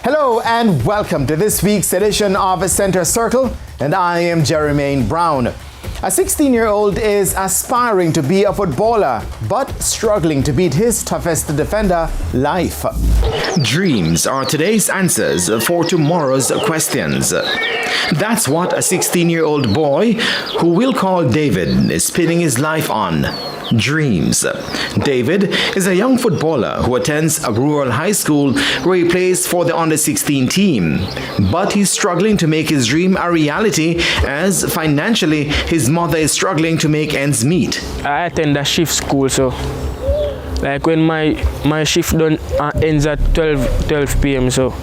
Hello and welcome to this week's edition of Center Circle, and I am Jermaine Brown. A 16-year-old is aspiring to be a footballer, but struggling to beat his toughest defender, life. Dreams are today's answers for tomorrow's questions. That's what a 16-year-old boy, who we'll call David, is spinning his life on. Dreams. David is a young footballer who attends a rural high school where he plays for the under-16 team. But he's struggling to make his dream a reality, as financially his mother is struggling to make ends meet. I attend a shift school, so like when my shift done ends at 12 p.m. so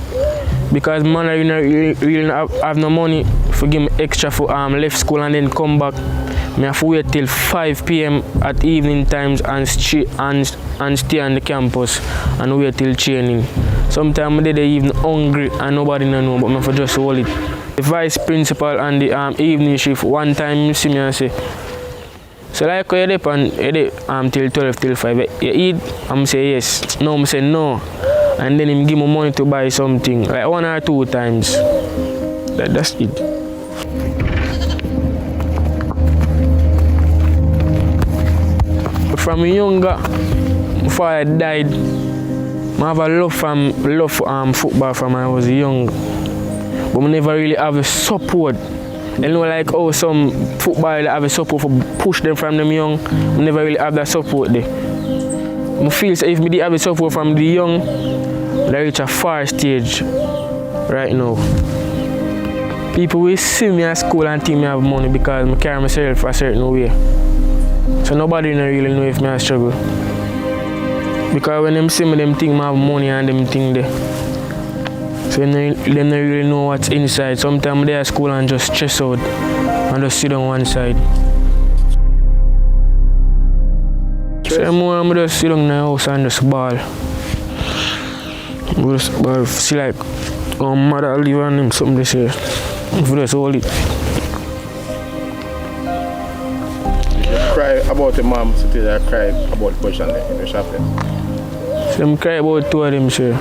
because man I really have no money for give me extra for left school and then come back. I have to wait till 5 p.m. at evening times and stay on the campus and wait till training. Sometimes they even hungry and nobody know, but I have to just hold it. The vice principal and the evening shift, one time you see me and say, so like you're there till 12, till 5, you eat? I'm say yes. No, I'm say no. And then him give me money to buy something, like 1 or 2 times. That's it. From younger, before I died, I have a love for football from when I was young. But I never really have the support. You know, like how some footballers have a support for push them from them young. I never really have that support there. I feel so if I did have the support from the young, I reach a far stage right now. People will see me at school and think I have money because I carry myself a certain way. So nobody really know if I struggle. Because when them see me, them think I have money and them think there. So they don't really know what's inside. Sometimes they at school and just stress out and just sit on one side. So I'm just sit on the house and just ball. Just ball. See like mother live on him something they say. Just hold it. Cry about the mom, so I cry about the bush and the shopping. So I cry about 2 of them, sir.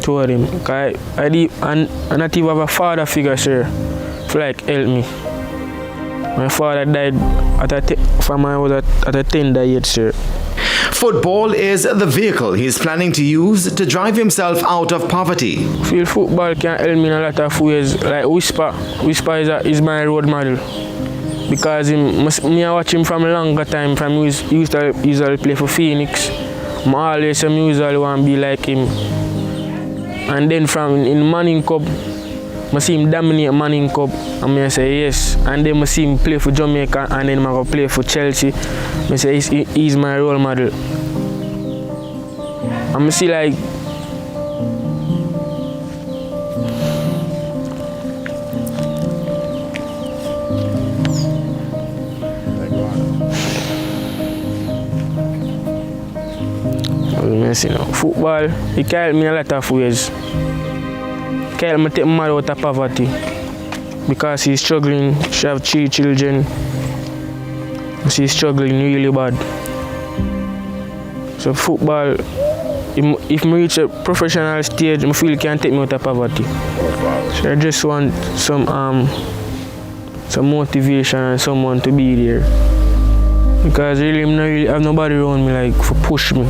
2 of them. Because I not even have a father figure, sir, to like help me. My father died from I was at a tender age, sir. Football is the vehicle he's planning to use to drive himself out of poverty. I feel football can help me in a lot of ways. Like Whisper is my role model. Because I watch him from a longer time. From he used to usually play for Phoenix. I always usually want to be like him. And then from in Manning Cup, I see him dominate Manning Cup, and I say yes. And then I see him play for Jamaica, and then I go play for Chelsea. I say he's my role model. And I see like football, it can help me in a lot of ways. It can help me take my mother out of poverty. Because she's struggling, she has 3 children. She's struggling really bad. So football, if I reach a professional stage, I feel it can take me out of poverty. So I just want some motivation and someone to be there. Because really, I don't really have nobody around me like for push me.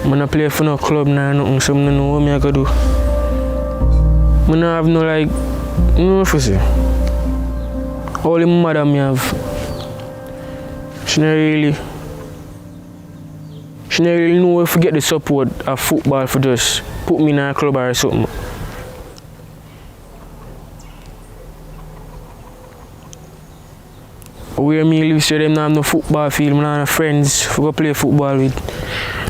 I don't play for no club now, nothing, so I don't know what I can do. I don't have no like, you know what I say? Only my mother I have. She don't really know if I get the support of football for just put me in a club or something. Where me live, so them don't have no football field, I don't have friends to go play football with.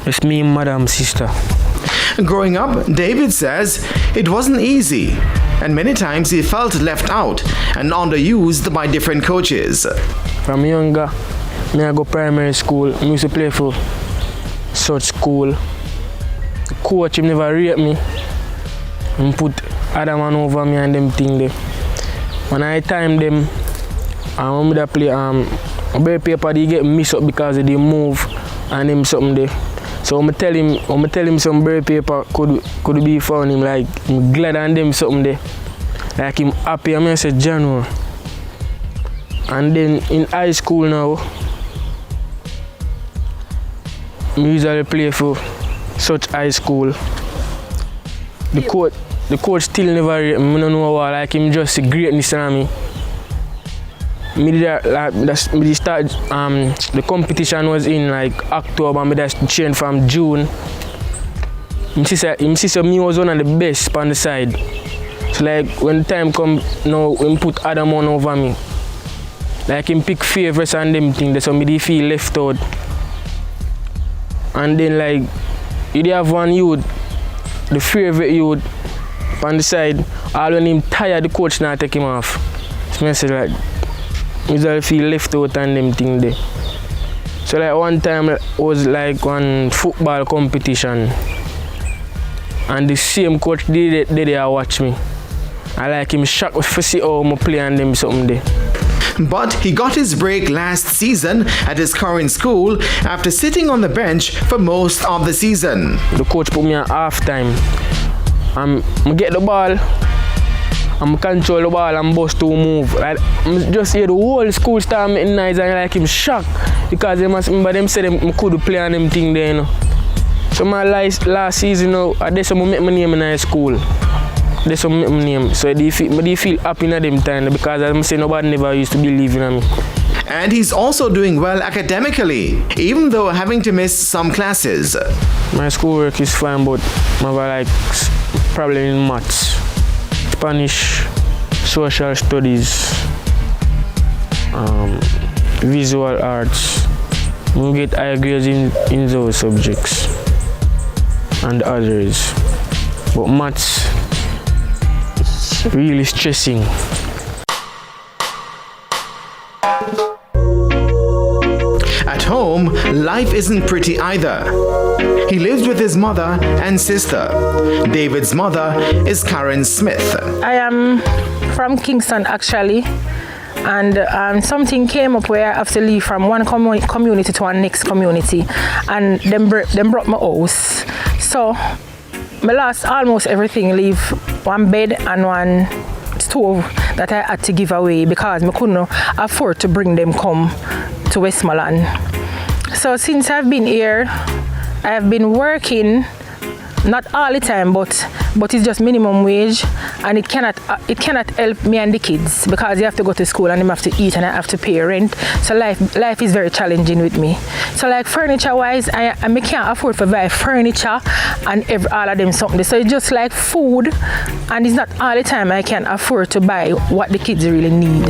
It's me and madam sister. Growing up, David says it wasn't easy, and many times he felt left out and underused by different coaches. From younger, I go primary school, I used to play for such school. The coach him never rate me and put other man over me and them thing there. When I time them, I play paper they get mixed up because of the move and them something there. So I'm tell him some bread paper could be found him like I'm glad and them something there. Like him happy and I said January. And then in high school now, I usually play for such high school. The coach still never rate me. I don't know why, like him just see greatness in me. Me start the competition was in like October, me just train from June. I see me was one of the best on the side. So like when the time come now, him put other man over me. Like him pick favorites and them things, so me feel left out. And then like you have one youth, the favorite youth on the side, all when him tired the coach now take him off. So I say like I feel left out and them thing there. So like one time it was like one football competition and the same coach did there watch me. I like him shocked to see how I play and them something there. But he got his break last season at his current school after sitting on the bench for most of the season. The coach put me at half time. I get the ball, I control the ball and bust to move. Like, I just hear the whole school start making noise and like him shocked because them said I could play on them thing there, you know. So my last season, you know, that's how I make my name in high school. That's what I make my name. So I feel happy in them time because as I say, nobody never used to believe in me. And he's also doing well academically, even though having to miss some classes. My schoolwork is fine, but I have like problem in maths, Spanish, social studies, visual arts. We get high grades in those subjects and others. But maths really stressing. At home, life isn't pretty either. He lives with his mother and sister. David's mother is Karen Smith. I am from Kingston actually, and something came up where I have to leave from one community to one next community, and them brought my house. So I lost almost everything, leave one bed and one stove that I had to give away because I couldn't afford to bring them come to Westmoreland. So since I've been here, I have been working, not all the time, but it's just minimum wage, and it cannot help me and the kids because you have to go to school and them have to eat and I have to pay rent. So life is very challenging with me. So like furniture wise, I can't afford to buy furniture and all of them something. So it's just like food, and it's not all the time I can afford to buy what the kids really need.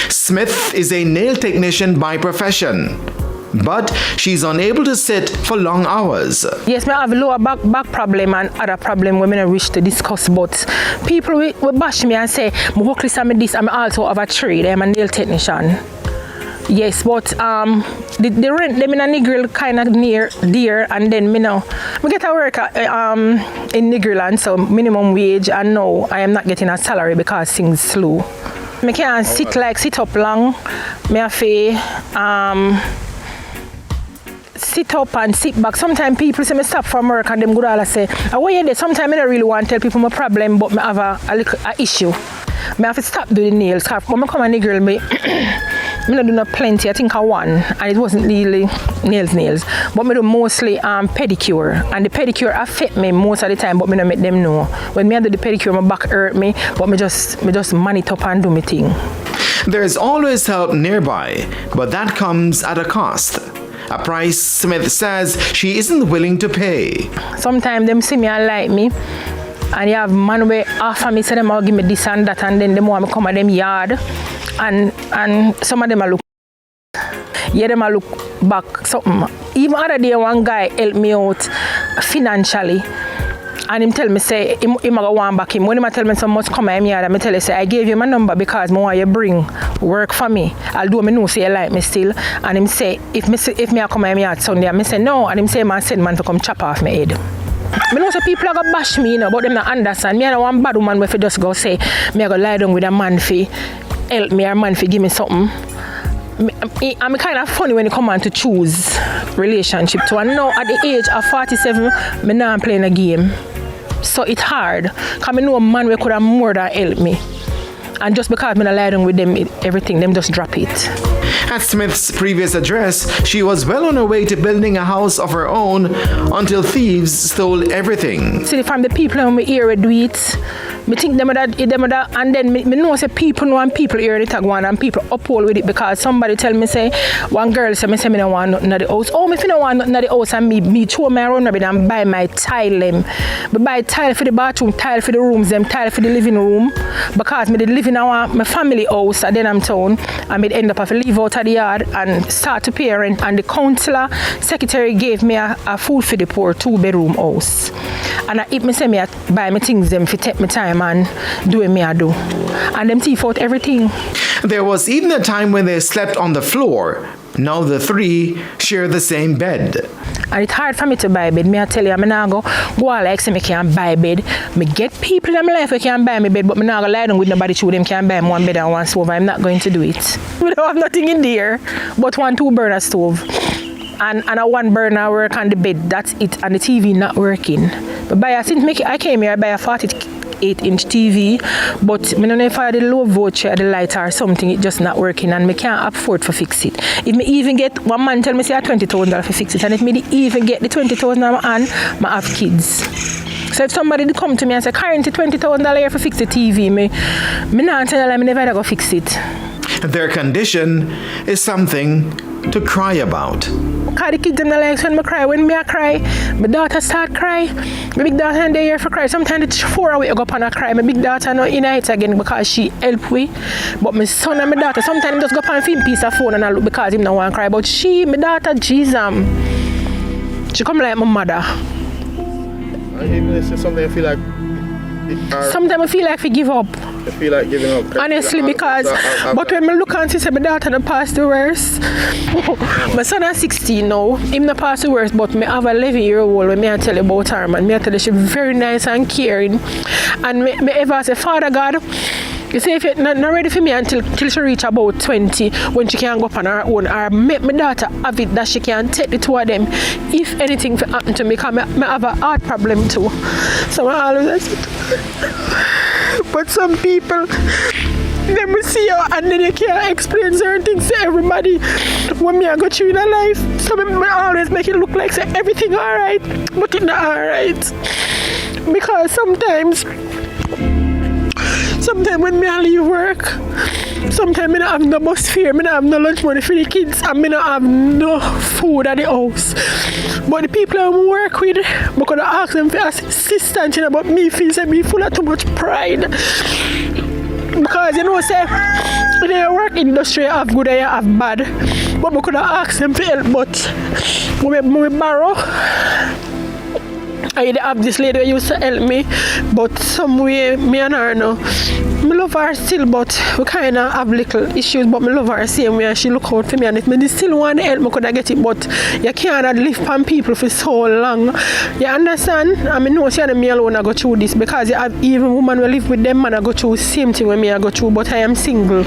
Smith is a nail technician by profession, but she's unable to sit for long hours. Yes, I have a lower back problem and other problem women I wish to discuss, but people will bash me and say, I work this and this, I'm also have a trade, I'm a nail technician. Yes, but the rent them in a Negril kind of near dear, and then I get a work in Negriland, so minimum wage, and now I am not getting a salary because things slow. I can't sit up long. I have to sit up and sit back. Sometimes people say I stop from work and them good all say, oh yeah, sometimes I don't really want to tell people my problem, but I have a little issue. I have to stop doing nails. When I come and Negrill, I don't do no plenty. I think I won, and it wasn't really nails. But I do mostly pedicure, and the pedicure affect me most of the time, but I don't make them know. When I do the pedicure, my back hurt me, but I just man it up and do my thing. There's always help nearby, but that comes at a cost. A price Smith says she isn't willing to pay. Sometimes them see me and like me, and you have man way offer me, say them all give me this and that, and then them want me come at them yard. And some of them I look, yeah, them I look back something. Even other day, one guy helped me out financially, and him tell me say him go want back him. When him tell me so much come at me, I tell him say I gave you my number because I want you bring work for me. I'll do me know say you like me still. And him say if me I come at me at Sunday, I say no, and him say man send man to come chop off my head. I know some people are going to bash me, but them not understand. Me I don't want bad woman where just go say me I go lie down with a man fi help me or man fi give me something. I'm kind of funny when it come on to choose relationship too. And now at the age of 47, I'm not playing a game. So it's hard. Because I know a man who could have more than help me. And just because I'm not lie down with them, everything, them just drop it. At Smith's previous address, she was well on her way to building a house of her own until thieves stole everything. See, from the people who hear we do it, I think them that, and then I know say people know and people hear the tag one and people uphold with it because somebody tell me say, one girl say me don't want nothing at the house. Oh, me don't want nothing at the house and me throw my run rabbit and buy my tile them. But buy tile for the bathroom, tile for the rooms, them tile for the living room because me did live in my family house at Denham Town and me end up have to leave out of the yard and start to pay rent and the councillor secretary gave me a food for the poor 2-bedroom house. And if me say me buy me things them for take me time and do what me I do. And them thief out everything. There was even a time when they slept on the floor. Now the three share the same bed. And it's hard for me to buy bed. Me I tell you, I'm not go like say me can't buy bed. Me get people in my life who can buy me bed, but me not go lie down with nobody through them can buy me one bed and one stove. I'm not going to do it. We don't have nothing in there but 1 2-burner stove. And a 1 burner work on the bed, that's it, and the TV not working. But since I came here, I buy a 48-inch TV, but I don't know if I had the low voltage or the light or something, it just not working, and I can't afford to fix it. If me even get, one man tell me say $20,000 to fix it, and if me even get the $20,000 on, I have kids. So if somebody come to me and say, currently $20,000 here for fix the TV, me not tell them I never go fix it. Their condition is something to cry about. Because the kids them not like when I cry. When I cry, my daughter start cry. My big daughter and they here for cry. Sometimes it's 4 hours I go up and I cry. My big daughter not in it again because she help me. But my son and my daughter sometimes just go up and film piece of phone and I look because him not want to cry. But my daughter, Jesus, she come like my mother. And even if it's something I feel like sometimes I feel like I give up. I feel like giving up. Honestly, because but when I look and see my daughter not pass the worst. My son is 16 now. Him not pass the worst, but me have a 11-year-old when I tell you about her, man. Me I tell you she's very nice and caring. And me ever say, Father God, you say if you're not ready for me until she reach about 20 when she can go up on her own or make my daughter have it that she can take the 2 of them if anything happen to me because I have a heart problem too. So I always but some people they will see you and then you can't explain certain things to everybody when me I go through in a life. So I always make it look like say everything alright but it's not alright. Because sometimes when I leave work, sometimes I don't have no bus fare, I don't have no lunch money for the kids, and I don't have no food at the house. But the people I work with, I could ask them for assistance, but me feel like me full of too much pride. Because say, in the work industry, I have good and I have bad. But I could ask them for help, but I borrow. I have this lady who used to help me, but some way, me and her now. I love her still, but we kind of have little issues, but I love her same way and she look out for me. And if I still want help, I could get it, but you can't live on people for so long. You understand? I know she and me alone I go through this because you have even women who live with them and I go through the same thing when me I go through, but I am single.